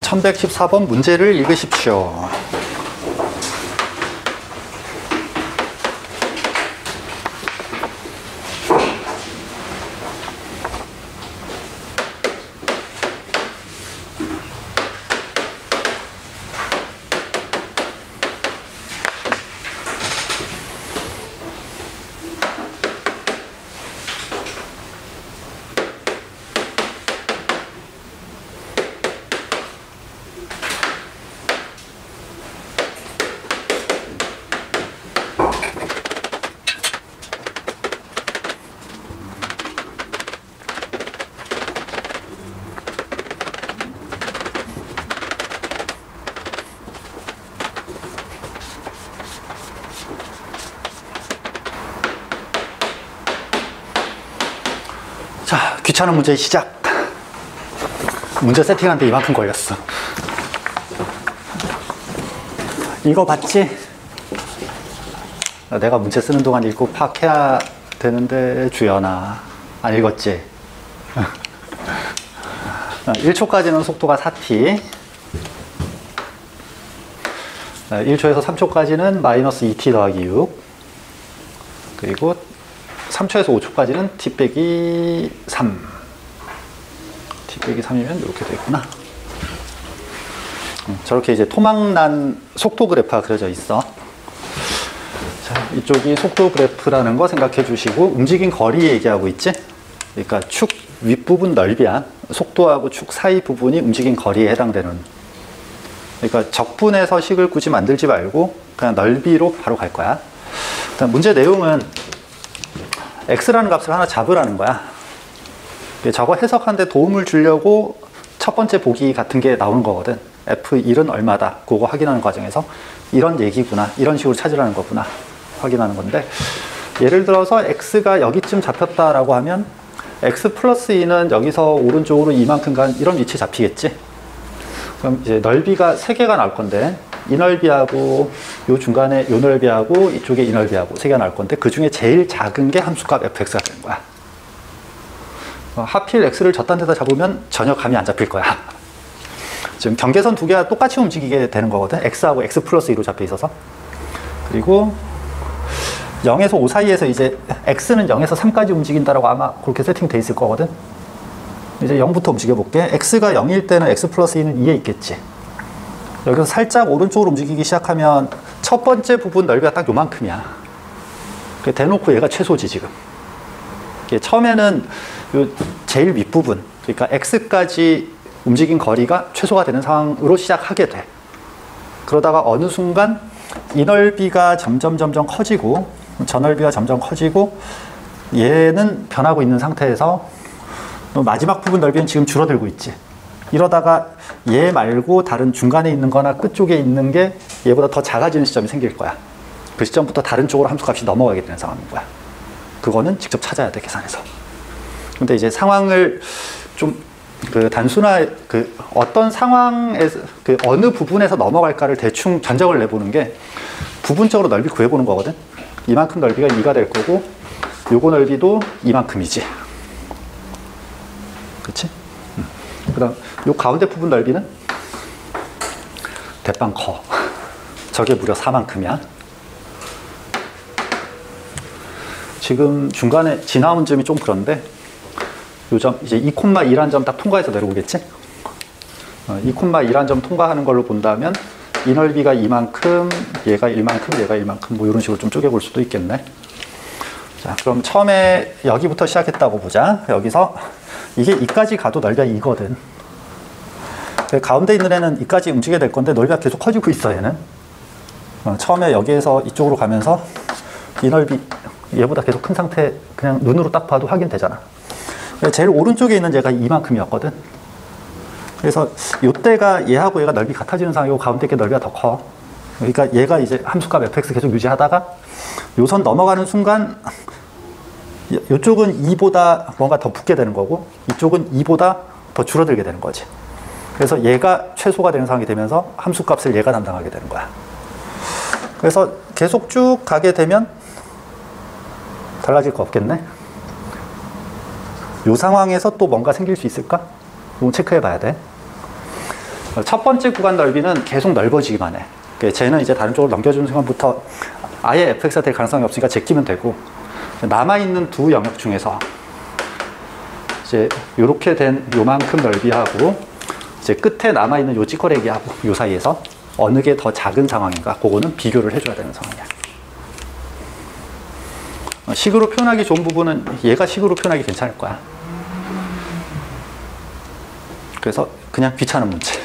1114번 문제를 읽으십시오. 자, 귀찮은 문제 시작. 문제 세팅하는데 이만큼 걸렸어. 이거 봤지? 내가 문제 쓰는 동안 읽고 파악해야 되는데 주연아, 안 읽었지? 1초까지는 속도가 4t, 1초에서 3초까지는 마이너스 2t 더하기 6, 그리고 3초에서 5초까지는 t 빼기 3. t 빼기 3이면 이렇게 되겠구나. 저렇게 이제 토막난 속도 그래프가 그려져 있어. 자, 이쪽이 속도 그래프라는 거 생각해 주시고, 움직인 거리 얘기하고 있지? 그러니까 축 윗부분 넓이야. 속도하고 축 사이 부분이 움직인 거리에 해당되는. 그러니까 적분해서 식을 굳이 만들지 말고 그냥 넓이로 바로 갈 거야. 일단 문제 내용은 x라는 값을 하나 잡으라는 거야. 저거 해석하는데 도움을 주려고 첫 번째 보기 같은 게 나오는 거거든. F1은 얼마다, 그거 확인하는 과정에서 이런 얘기구나, 이런 식으로 찾으라는 거구나 확인하는 건데, 예를 들어서 x가 여기쯤 잡혔다라고 하면 x 플러스 2는 여기서 오른쪽으로 이만큼 간 이런 위치 잡히겠지. 그럼 이제 넓이가 3개가 나올 건데, 이 넓이하고 요 중간에 요 넓이하고 이쪽에 이 넓이하고 3개가 나올 건데, 그 중에 제일 작은 게 함수값 fx가 되는 거야. 하필 x를 저딴 데다 잡으면 전혀 감이 안 잡힐 거야. 지금 경계선 두 개가 똑같이 움직이게 되는 거거든. x하고 x 플러스 2로 잡혀 있어서. 그리고 0에서 5 사이에서 이제 x는 0에서 3까지 움직인다라고 아마 그렇게 세팅돼 있을 거거든. 이제 0부터 움직여 볼게. x가 0일 때는 x 플러스 2는 2에 있겠지. 여기서 살짝 오른쪽으로 움직이기 시작하면 첫 번째 부분 넓이가 딱 요만큼이야. 대놓고 얘가 최소지 지금. 처음에는 요 제일 윗부분, 그러니까 x까지 움직인 거리가 최소가 되는 상황으로 시작하게 돼. 그러다가 어느 순간 이 넓이가 점점 커지고 저 넓이가 점점 커지고 얘는 변하고 있는 상태에서 마지막 부분 넓이는 지금 줄어들고 있지. 이러다가 얘 말고 다른 중간에 있는 거나 끝쪽에 있는 게 얘보다 더 작아지는 시점이 생길 거야. 그 시점부터 다른 쪽으로 함수값이 넘어가게 되는 상황인 거야. 그거는 직접 찾아야 돼, 계산해서. 근데 이제 상황을 좀 어떤 상황에서 어느 부분에서 넘어갈까를 대충 견적을 내보는 게 부분적으로 넓이 구해보는 거거든. 이만큼 넓이가 2가 될 거고 요거 넓이도 이만큼이지. 그치? 그다음 요 가운데 부분 넓이는 대빵 커. 저게 무려 4만큼이야. 지금 중간에 지나온 점이 좀 그런데 요 점, 이제 2,1한 점 딱 통과해서 내려오겠지? 2,1한 점 통과하는 걸로 본다면 이 넓이가 이만큼, 얘가 1만큼, 얘가 1만큼 뭐 이런 식으로 좀 쪼개볼 수도 있겠네. 자, 그럼 처음에 여기부터 시작했다고 보자. 여기서 이게 이까지 가도 넓이가 2거든. 가운데 있는 애는 이까지 움직여야 될 건데 넓이가 계속 커지고 있어, 얘는. 처음에 여기에서 이쪽으로 가면서 이 넓이 얘보다 계속 큰 상태, 그냥 눈으로 딱 봐도 확인되잖아. 제일 오른쪽에 있는 얘가 이만큼이었거든. 그래서 이때가 얘하고 얘가 넓이 같아지는 상황이고 가운데 게 넓이가 더 커. 그러니까 얘가 이제 함수값 fx 계속 유지하다가 요선 넘어가는 순간 이쪽은 2보다 뭔가 더 붙게 되는 거고 이쪽은 2보다 더 줄어들게 되는 거지. 그래서 얘가 최소가 되는 상황이 되면서 함수값을 얘가 담당하게 되는 거야. 그래서 계속 쭉 가게 되면 달라질 거 없겠네. 이 상황에서 또 뭔가 생길 수 있을까? 이거 체크해 봐야 돼. 첫 번째 구간 넓이는 계속 넓어지기만 해. 쟤는 이제 다른 쪽으로 넘겨주는 순간부터 아예 fx가 될 가능성이 없으니까 제끼면 되고, 남아있는 두 영역 중에서 이제 요렇게 된 요만큼 넓이하고 이제 끝에 남아있는 요 찌꺼레기하고 요 사이에서 어느 게 더 작은 상황인가, 그거는 비교를 해줘야 되는 상황이야. 식으로 표현하기 좋은 부분은 얘가 식으로 표현하기 괜찮을 거야. 그래서 그냥 귀찮은 문제.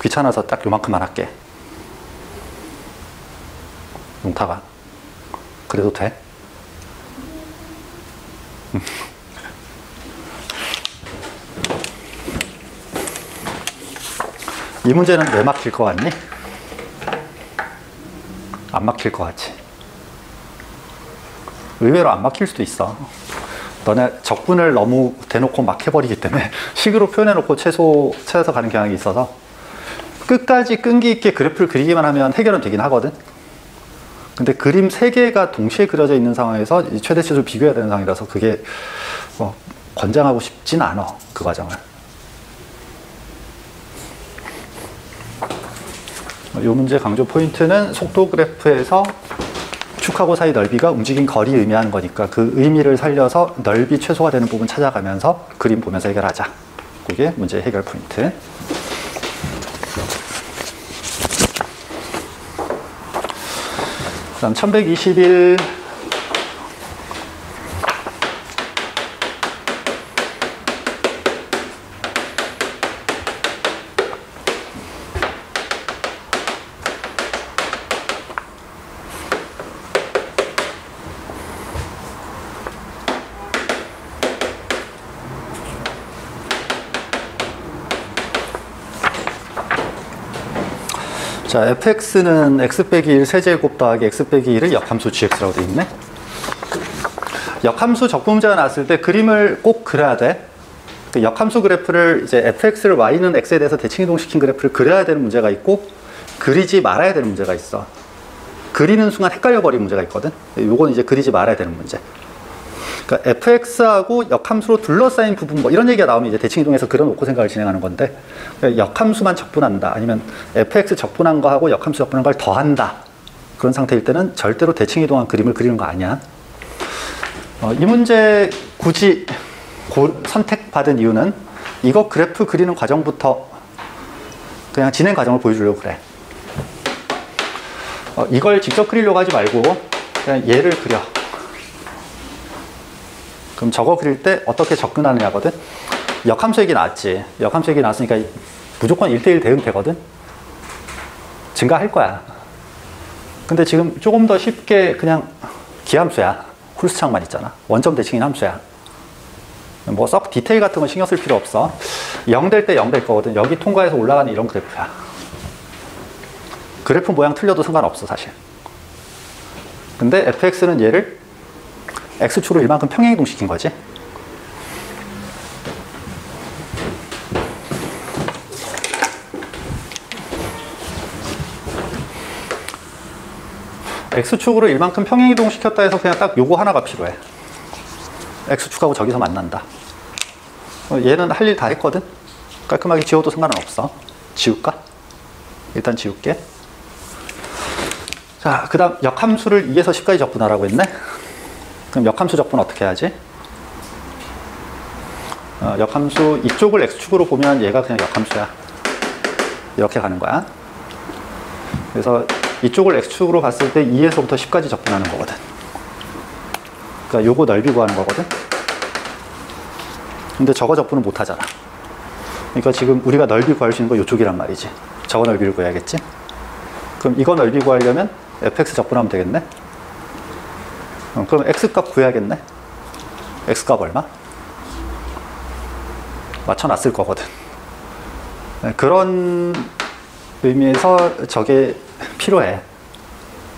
귀찮아서 딱 요만큼만 할게. 용타가. 그래도 돼? 이 문제는 왜 막힐 것 같니? 안 막힐 것 같지? 의외로 안 막힐 수도 있어. 너네 적분을 너무 대놓고 막 해버리기 때문에 식으로 표현해놓고 최소 찾아서 가는 경향이 있어서 끝까지 끈기 있게 그래프를 그리기만 하면 해결은 되긴 하거든. 근데 그림 3개가 동시에 그려져 있는 상황에서 최대치를 비교해야 되는 상황이라서 그게 뭐 권장하고 싶진 않아, 그 과정을. 이 문제 강조 포인트는 속도 그래프에서 축하고 사이 넓이가 움직인 거리 의미하는 거니까 그 의미를 살려서 넓이 최소화 되는 부분 찾아가면서 그림 보면서 해결하자. 그게 문제 해결 포인트. 그 다음 1121. 자, fx는 x 빼기 1 세제곱 더하기 x 빼기 1을 역함수 gx라고 되어 있네. 역함수 적분 문제가 나왔을 때 그림을 꼭 그려야 돼. 그 역함수 그래프를 이제 fx를 y는 x에 대해서 대칭 이동시킨 그래프를 그려야 되는 문제가 있고, 그리지 말아야 되는 문제가 있어. 그리는 순간 헷갈려 버린 문제가 있거든. 요건 이제 그리지 말아야 되는 문제. 그러니까 fx하고 역함수로 둘러싸인 부분 뭐 이런 얘기가 나오면 이제 대칭 이동해서 그려놓고 생각을 진행하는 건데, 역함수만 적분한다, 아니면 fx 적분한 거하고 역함수 적분한 걸 더한다, 그런 상태일 때는 절대로 대칭 이동한 그림을 그리는 거 아니야. 이 문제 굳이 선택받은 이유는 이거 그래프 그리는 과정부터 그냥 진행 과정을 보여주려고 그래. 이걸 직접 그리려고 하지 말고 그냥 얘를 그려. 그럼 저거 그릴 때 어떻게 접근하느냐거든. 역함수 얘기 나왔지. 역함수 얘기 나왔으니까 무조건 1대1 대응 되거든. 증가할 거야. 근데 지금 조금 더 쉽게 그냥 기함수야. 훌스창만 있잖아. 원점 대칭인 함수야. 뭐 썩 디테일 같은 건 신경 쓸 필요 없어. 0 될 때 0 될 거거든. 여기 통과해서 올라가는 이런 그래프야. 그래프 모양 틀려도 상관없어, 사실. 근데 fx는 얘를 x축으로 이만큼 평행이동 시킨 거지. x축으로 이만큼 평행이동 시켰다 해서 그냥 딱 요거 하나가 필요해. x축하고 저기서 만난다. 얘는 할 일 다 했거든. 깔끔하게 지워도 상관은 없어. 지울까? 일단 지울게. 자, 그 다음 역함수를 2에서 10까지 적분하라고 했네. 그럼 역함수 적분 어떻게 해야지? 역함수 이쪽을 x축으로 보면 얘가 그냥 역함수야. 이렇게 가는 거야. 그래서 이쪽을 x축으로 봤을 때 2에서부터 10까지 적분하는 거거든. 그러니까 요거 넓이 구하는 거거든. 근데 저거 적분은 못 하잖아. 그러니까 지금 우리가 넓이 구할 수 있는 거 이쪽이란 말이지. 저거 넓이를 구해야겠지? 그럼 이거 넓이 구하려면 fx 적분하면 되겠네? 그럼 x값 구해야겠네? x값 얼마? 맞춰놨을 거거든. 그런 의미에서 저게 필요해.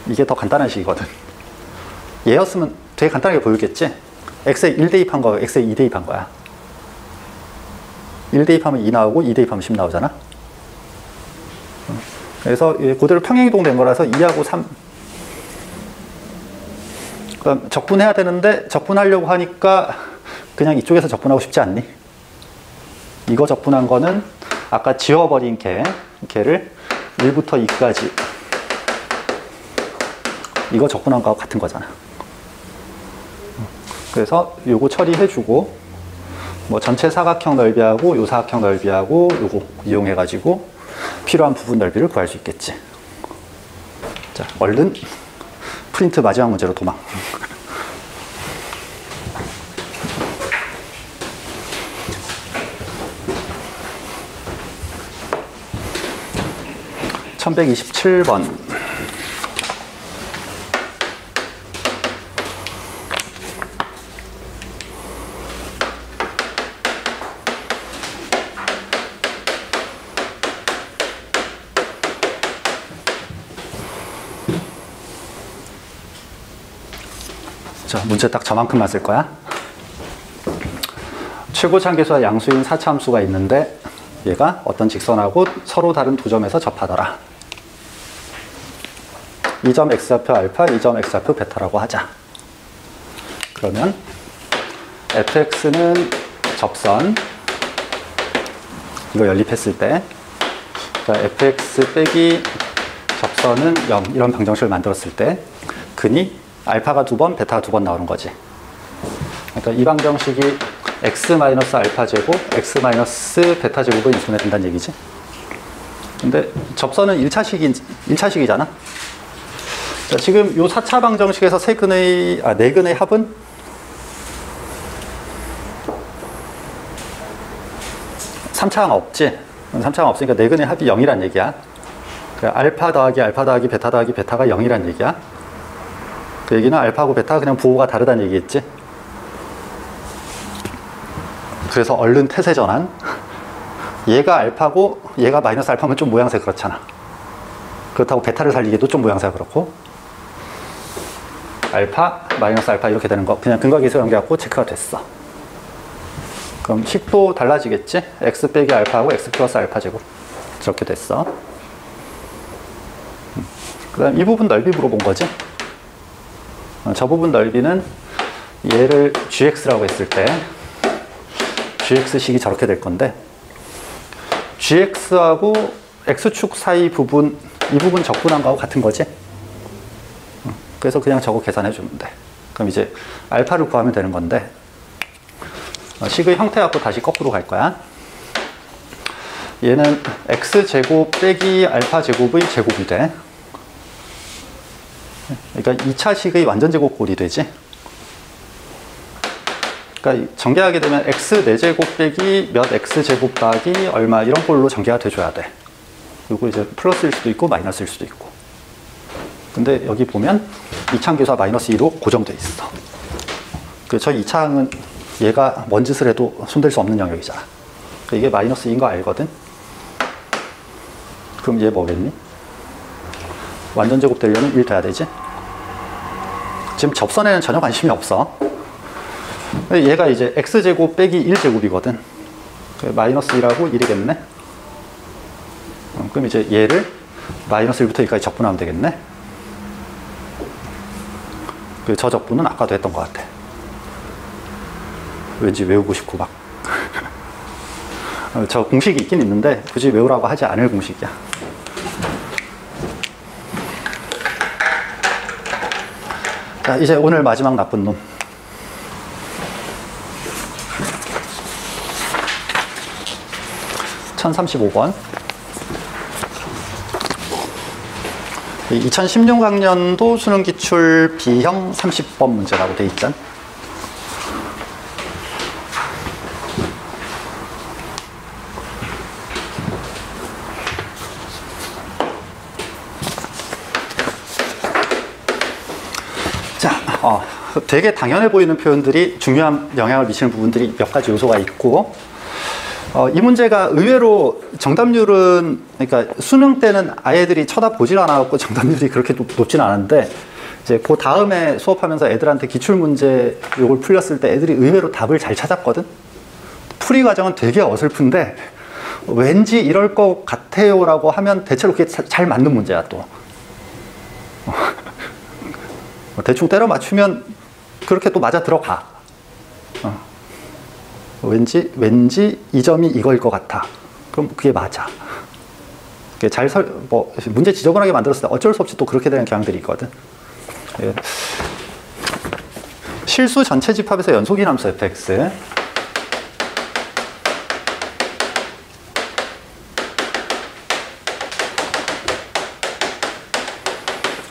이게 더 간단한 식이거든. 얘였으면 되게 간단하게 보이겠지? x에 1 대입한 거, x에 2 대입한 거야. 1 대입하면 2 나오고 2 대입하면 10 나오잖아? 그래서 그대로 평행이동 된 거라서 2하고 3. 그럼 적분해야 되는데 적분하려고 하니까 그냥 이쪽에서 적분하고 싶지 않니? 이거 적분한 거는 아까 지워버린 걔를 1부터 2까지 이거 적분한 거하고 같은 거잖아. 그래서 요거 처리해주고 뭐 전체 사각형 넓이하고 요 사각형 넓이하고 요거 이용해가지고 필요한 부분 넓이를 구할 수 있겠지. 자, 얼른 프린트 마지막 문제로 도망. (1127번) 자, 문제 딱 저만큼만 쓸 거야. 최고차계수와 양수인 4차함수가 있는데 얘가 어떤 직선하고 서로 다른 두 점에서 접하더라. 이 점 x좌표 알파, 이 점 x좌표 베타라고 하자. 그러면 fx는 접선, 이거 연립했을 때 fx 빼기 접선은 0 이런 방정식을 만들었을 때 근이 알파가 2번, 베타가 2번 나오는 거지. 그러니까 이 방정식이 x 마이너스 알파 제곱, x 마이너스 베타 제곱을 인수분해 된다는 얘기지. 근데 접선은 1차식이잖아. 자, 지금 요 4차 방정식에서 네 근의 합은 (3차항) 없지. 3차항 없으니까 네 근의 합이 0이란 얘기야. 그러니까 알파 더하기 베타 더하기 베타가 0이란 얘기야. 그 얘기는 알파하고 베타가 그냥 부호가 다르다는 얘기겠지. 그래서 얼른 태세 전환. 얘가 알파고 얘가 마이너스 알파면 좀 모양새 그렇잖아. 그렇다고 베타를 살리기도 좀 모양새가 그렇고. 알파, 마이너스 알파 이렇게 되는 거 그냥 근거계수 연계하고 체크가 됐어. 그럼 식도 달라지겠지? x 빼기 알파하고 x 플러스 알파 제곱 저렇게 됐어. 그 다음 이 부분 넓이 물어본 거지. 저 부분 넓이는 얘를 gx라고 했을 때 gx식이 저렇게 될 건데 gx하고 x축 사이 부분 이 부분 적분한 거하고 같은 거지. 그래서 그냥 저거 계산해 주면 돼. 그럼 이제 알파를 구하면 되는 건데 식의 형태 갖고 다시 거꾸로 갈 거야. 얘는 x제곱 빼기 알파 제곱의 제곱이 돼. 그러니까 2차 식의 완전 제곱꼴이 되지. 그러니까 전개하게 되면 x 4제곱 빼기 몇 x제곱 더하기 얼마 이런 꼴로 전개가 돼줘야 돼. 그리고 이제 플러스일 수도 있고 마이너스일 수도 있고. 근데 여기 보면 2차항계수가 마이너스 2로 고정돼 있어. 저 2차항은 얘가 뭔 짓을 해도 손댈 수 없는 영역이잖아. 그러니까 이게 마이너스 2인 거 알거든. 그럼 얘 뭐겠니? 완전 제곱 되려면 1 돼야 되지. 지금 접선에는 전혀 관심이 없어. 얘가 이제 x제곱 빼기 1제곱이거든. 마이너스 2라고 1이겠네. 그럼 이제 얘를 마이너스 1부터 1까지 적분하면 되겠네. 저 적분은 아까도 했던 것 같아. 왠지 외우고 싶고 막. 저 공식이 있긴 있는데 굳이 외우라고 하지 않을 공식이야. 자, 이제 오늘 마지막 나쁜 놈. (1035번) 2016학년도 수능기출 B형 30번 문제라고 돼 있잖아. 자, 되게 당연해 보이는 표현들이 중요한 영향을 미치는 부분들이 몇 가지 요소가 있고, 이 문제가 의외로 정답률은, 그러니까 수능 때는 아이들이 쳐다보질 않아갖고 정답률이 그렇게 높진 않은데, 이제 그 다음에 수업하면서 애들한테 기출문제 요걸 풀렸을 때 애들이 의외로 답을 잘 찾았거든? 풀이 과정은 되게 어설픈데, 왠지 이럴 것 같아요 라고 하면 대체로 그게 잘 맞는 문제야, 또. 대충 때려 맞추면 그렇게 또 맞아 들어가. 왠지 이 점이 이거일 것 같아. 그럼 그게 맞아. 문제 지저분하게 만들었을 때 어쩔 수 없이 또 그렇게 되는 경향들이 있거든. 예. 실수 전체 집합에서 연속인 함수 fx.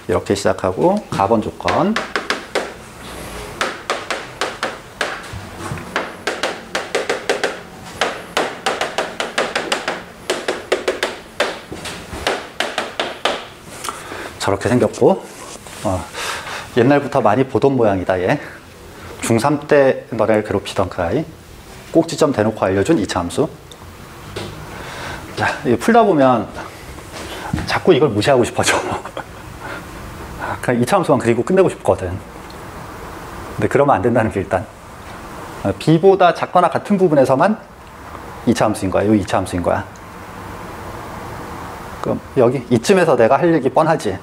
이렇게 시작하고 가번 조건. 저렇게 생겼고, 옛날부터 많이 보던 모양이다 얘. 중3 때 너네를 괴롭히던 그 아이. 꼭지점 대놓고 알려준 2차 함수. 자, 이거 풀다 보면 자꾸 이걸 무시하고 싶어져. 그냥 2차 함수만 그리고 끝내고 싶거든. 근데 그러면 안 된다는 게 일단 b보다 작거나 같은 부분에서만 2차 함수인 거야. 이 2차 함수인 거야. 그럼 여기 이쯤에서 내가 할 얘기 뻔하지.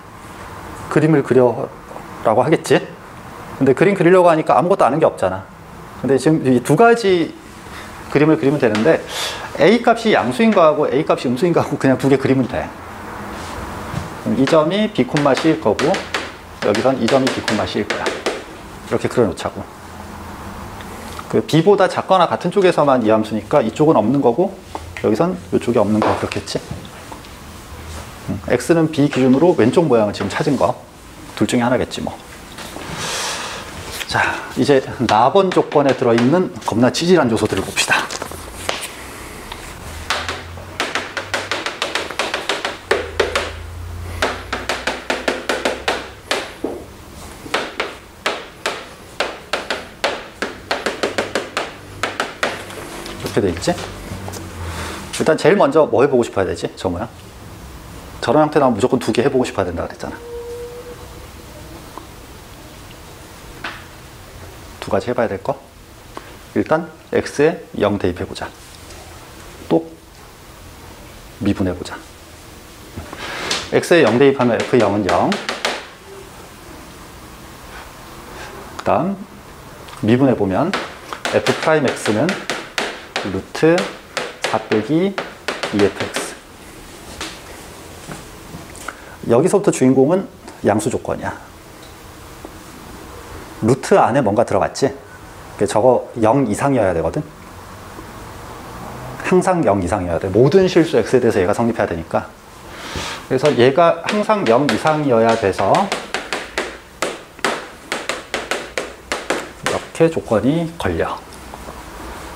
그림을 그려라고 하겠지. 근데 그림 그리려고 하니까 아무것도 아는 게 없잖아. 근데 지금 이 두 가지 그림을 그리면 되는데 a 값이 양수인 거하고 a 값이 음수인 거하고 그냥 두 개 그리면 돼. 그럼 이 점이 b, c일 거고 여기선 이 점이 b, c일 거야. 이렇게 그려놓자고. 그 b보다 작거나 같은 쪽에서만 이 함수니까 이쪽은 없는 거고 여기선 이쪽이 없는 거 그렇겠지. x는 b 기준으로 왼쪽 모양을 지금 찾은 거. 둘 중에 하나겠지 뭐. 자, 이제 나번 조건에 들어있는 겁나 치질한 요소들을 봅시다. 이렇게 돼 있지? 일단 제일 먼저 뭐 해보고 싶어야 되지? 저 모양. 저런 형태 나오면 무조건 두 개 해보고 싶어야 된다 그랬잖아. 두 가지 해봐야 될 거. 일단 x에 0 대입해보자. 또 미분해보자. x에 0 대입하면 f0은 0. 그 다음 미분해보면 f'x는 루트 4 빼기 2fx. 여기서부터 주인공은 양수 조건이야. 루트 안에 뭔가 들어갔지? 저거 0 이상이어야 되거든? 항상 0 이상이어야 돼. 모든 실수 x에 대해서 얘가 성립해야 되니까. 그래서 얘가 항상 0 이상이어야 돼서 이렇게 조건이 걸려.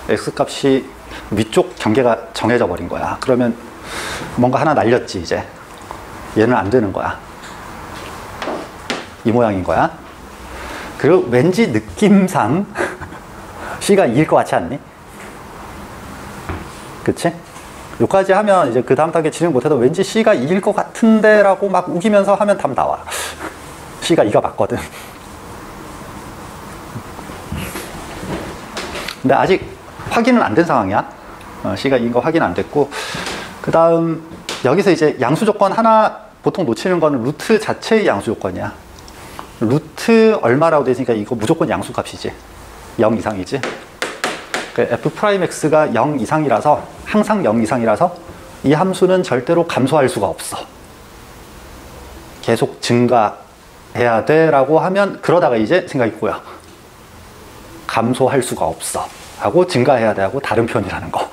x값이 위쪽 경계가 정해져 버린 거야. 그러면 뭔가 하나 날렸지 이제. 얘는 안 되는 거야. 이 모양인 거야. 그리고 왠지 느낌상 C가 2일 것 같지 않니? 그치? 여기까지 하면 이제 그 다음 단계 진행 못해도 왠지 C가 2일 것 같은데 라고 막 우기면서 하면 답 나와. C가 2가 맞거든. 근데 아직 확인은 안 된 상황이야. C가 2인 거 확인 안 됐고, 그 다음 여기서 이제 양수 조건 하나 보통 놓치는 거는 루트 자체의 양수 조건이야. 루트 얼마라고 되어 있으니까 이거 무조건 양수 값이지. 0 이상이지. f'x가 0 이상이라서, 항상 0 이상이라서 이 함수는 절대로 감소할 수가 없어. 계속 증가해야 돼 라고 하면, 그러다가 이제 생각이 꼬여. 감소할 수가 없어 하고 증가해야 돼 하고 다른 표현이라는 거.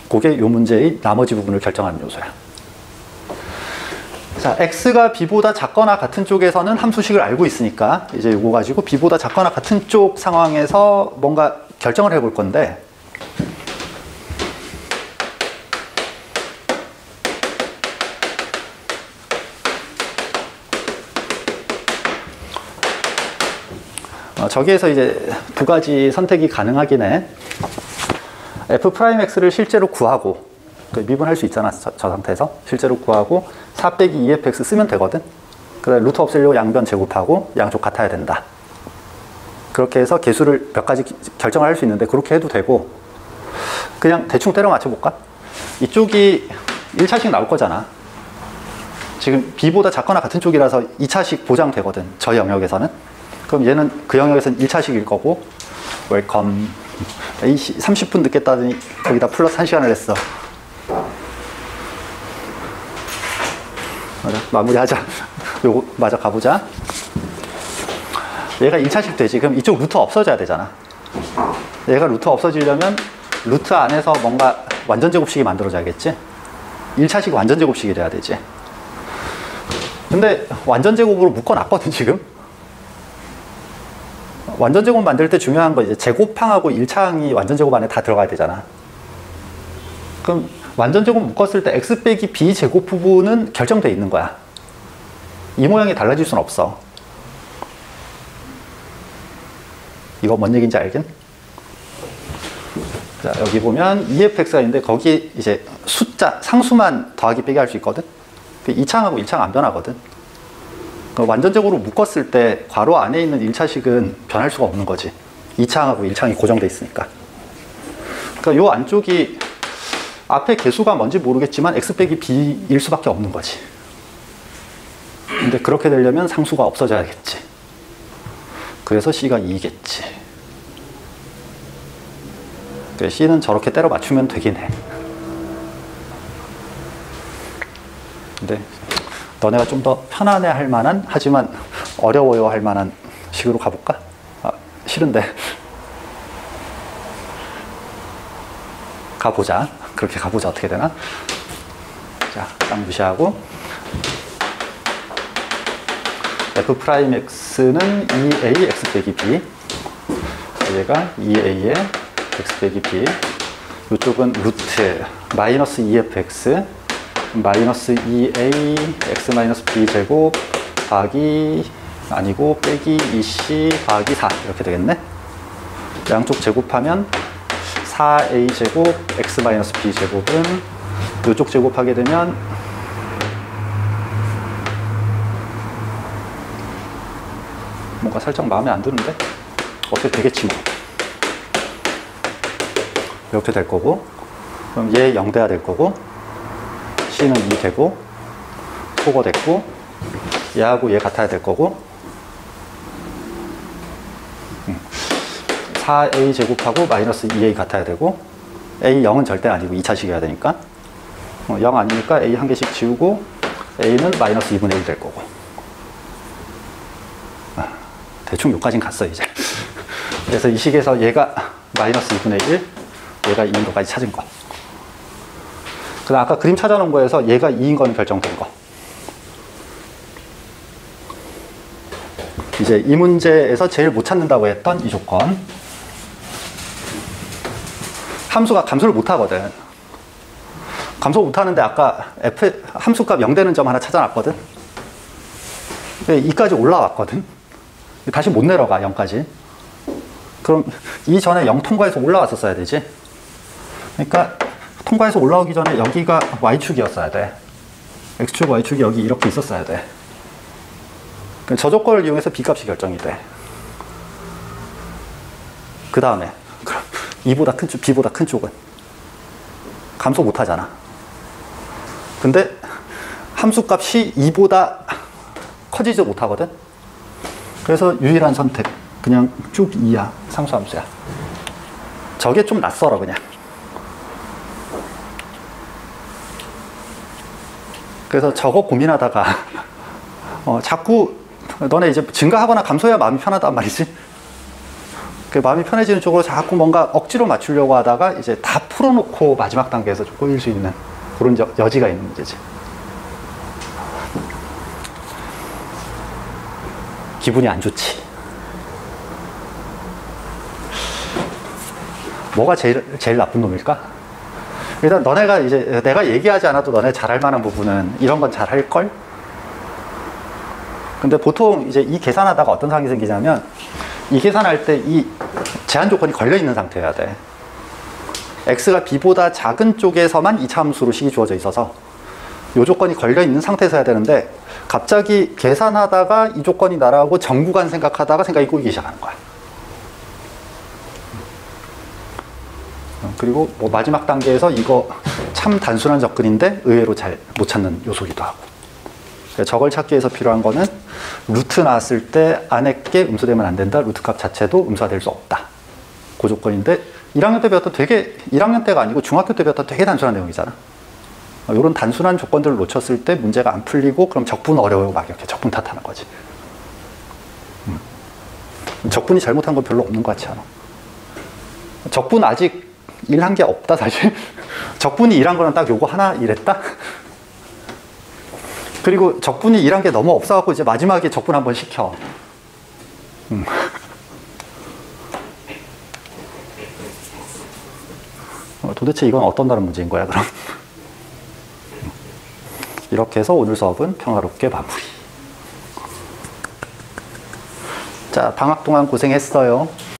그게 이 문제의 나머지 부분을 결정하는 요소야. 자, x가 b보다 작거나 같은 쪽에서는 함수식을 알고 있으니까 이제 이거 가지고 b보다 작거나 같은 쪽 상황에서 뭔가 결정을 해볼 건데, 저기에서 이제 두 가지 선택이 가능하긴 해. f'x를 실제로 구하고, 미분할 수 있잖아, 저 상태에서. 실제로 구하고 4 빼기 2fx 쓰면 되거든. 그래, 루트 없애려고 양변 제곱하고 양쪽 같아야 된다. 그렇게 해서 개수를 몇 가지 결정을 할 수 있는데 그렇게 해도 되고, 그냥 대충 때려 맞춰볼까? 이쪽이 1차식 나올 거잖아. 지금 b보다 작거나 같은 쪽이라서 2차식 보장되거든, 저 영역에서는. 그럼 얘는 그 영역에서는 1차식일 거고, 웰컴 A 30분 늦겠다더니 거기다 플러스 1시간을 했어. 맞아, 마무리하자. 요거 맞아, 가보자. 얘가 1차식 되지. 그럼 이쪽 루트 없어져야 되잖아. 얘가 루트 없어지려면 루트 안에서 뭔가 완전 제곱식이 만들어져야겠지. 1차식 완전 제곱식이 돼야 되지. 근데 완전 제곱으로 묶어놨거든 지금. 완전 제곱 만들 때 중요한 거 이제 제곱항하고 1차항이 완전 제곱 안에 다 들어가야 되잖아. 그럼 완전 제곱 묶었을 때 x 빼기 b 제곱 부분은 결정돼 있는 거야. 이 모양이 달라질 순 없어. 이거 뭔 얘기인지 알긴? 자, 여기 보면 EFX가 있는데 거기 이제 숫자, 상수만 더하기 빼기 할 수 있거든? 2창하고 1창 안 변하거든? 완전적으로 묶었을 때 괄호 안에 있는 1차식은 변할 수가 없는 거지. 2창하고 1창이 고정돼 있으니까. 그러니까 요 안쪽이 앞에 개수가 뭔지 모르겠지만 x 빼기 b일 수밖에 없는 거지. 근데 그렇게 되려면 상수가 없어져야겠지. 그래서 C가 2겠지. C는 저렇게 때려 맞추면 되긴 해. 근데 너네가 좀 더 편안해 할 만한, 하지만 어려워요 할 만한 식으로 가볼까? 아, 싫은데. 가보자. 그렇게 가보자. 어떻게 되나? 자, 딱 무시하고. F'X는 2A X 빼기 B. 얘가 2A의 X 빼기 B. 이쪽은 루트 마이너스 2fx 마이너스 2a x 마이너스 b 제곱 더하기 아니고 빼기 2c 더하기 4 이렇게 되겠네. 양쪽 제곱하면 4a 제곱 x 마이너스 b 제곱은 이쪽 제곱하게 되면 뭔가 살짝 마음에 안 드는데 어떻게 되겠지 뭐. 이렇게 될 거고, 그럼 얘 0 돼야 될 거고, C는 2 되고, 소거 됐고, 얘하고 얘 같아야 될 거고, 4A 제곱하고 마이너스 2A 같아야 되고, A 0은 절대 아니고 2차식이어야 되니까, 0 아니니까 A 한 개씩 지우고, A는 마이너스 2분의 1 될 거고. 대충 여기까지는 갔어 이제. 그래서 이 식에서 얘가 마이너스 2분의 1, 얘가 2인 것까지 찾은 거. 그 다음 아까 그림 찾아놓은 거에서 얘가 2인 건 결정된 거. 이제 이 문제에서 제일 못 찾는다고 했던 이 조건. 함수가 감소를 못 하거든. 감소 못 하는데 아까 f 함수값 0 되는 점 하나 찾아놨거든. 2까지 올라왔거든. 다시 못 내려가 0까지. 그럼 이 전에 0 통과해서 올라왔었어야 되지. 그러니까 통과해서 올라오기 전에 여기가 y축이었어야 돼. x축, y축이 여기 이렇게 있었어야 돼. 저 조건을 이용해서 b값이 결정이 돼. 그 다음에 그럼 2보다 큰 쪽, b보다 큰 쪽은 감소 못 하잖아. 근데 함수값이 2보다 커지지 못하거든. 그래서 유일한 선택 그냥 쭉 2야. 상수함수야. 저게 좀 낯설어 그냥. 그래서 저거 고민하다가 자꾸 너네 이제 증가하거나 감소해야 마음이 편하단 말이지. 그 마음이 편해지는 쪽으로 자꾸 뭔가 억지로 맞추려고 하다가 이제 다 풀어놓고 마지막 단계에서 좀 꼬일 수 있는 그런 여지가 있는 문제지. 기분이 안 좋지. 뭐가 제일 나쁜 놈일까? 일단 너네가 이제 내가 얘기하지 않아도 너네 잘할 만한 부분은 이런 건 잘할 걸? 근데 보통 이제 이 계산하다가 어떤 상황이 생기냐면 이 계산할 때 이 제한 조건이 걸려 있는 상태여야 돼. x가 b보다 작은 쪽에서만 2차 함수로 식이 주어져 있어서 이 조건이 걸려 있는 상태에서 해야 되는데 갑자기 계산하다가 이 조건이 날아가고 정구간 생각하다가 생각이 꼬이기 시작하는 거야. 그리고 뭐 마지막 단계에서 이거 참 단순한 접근인데 의외로 잘 못 찾는 요소기도 하고. 저걸 찾기 위해서 필요한 거는 루트 나왔을 때 안에 게 음수되면 안 된다. 루트 값 자체도 음수가 될 수 없다. 고조건인데 1학년 때 배웠던 1학년 때가 아니고 중학교 때 배웠던 되게 단순한 내용이잖아. 이런 단순한 조건들을 놓쳤을 때 문제가 안 풀리고 그럼 적분 어려워요. 막 이렇게 적분 탓하는 거지. 적분이 잘못한 건 별로 없는 것 같지 않아. 적분 아직 일한 게 없다 사실. 적분이 일한 거는 딱 요거 하나 이랬다. 그리고 적분이 일한 게 너무 없어갖고 이제 마지막에 적분 한번 시켜. 도대체 이건 어떤 다른 문제인 거야 그럼? 이렇게 해서 오늘 수업은 평화롭게 마무리. 자, 방학 동안 고생했어요.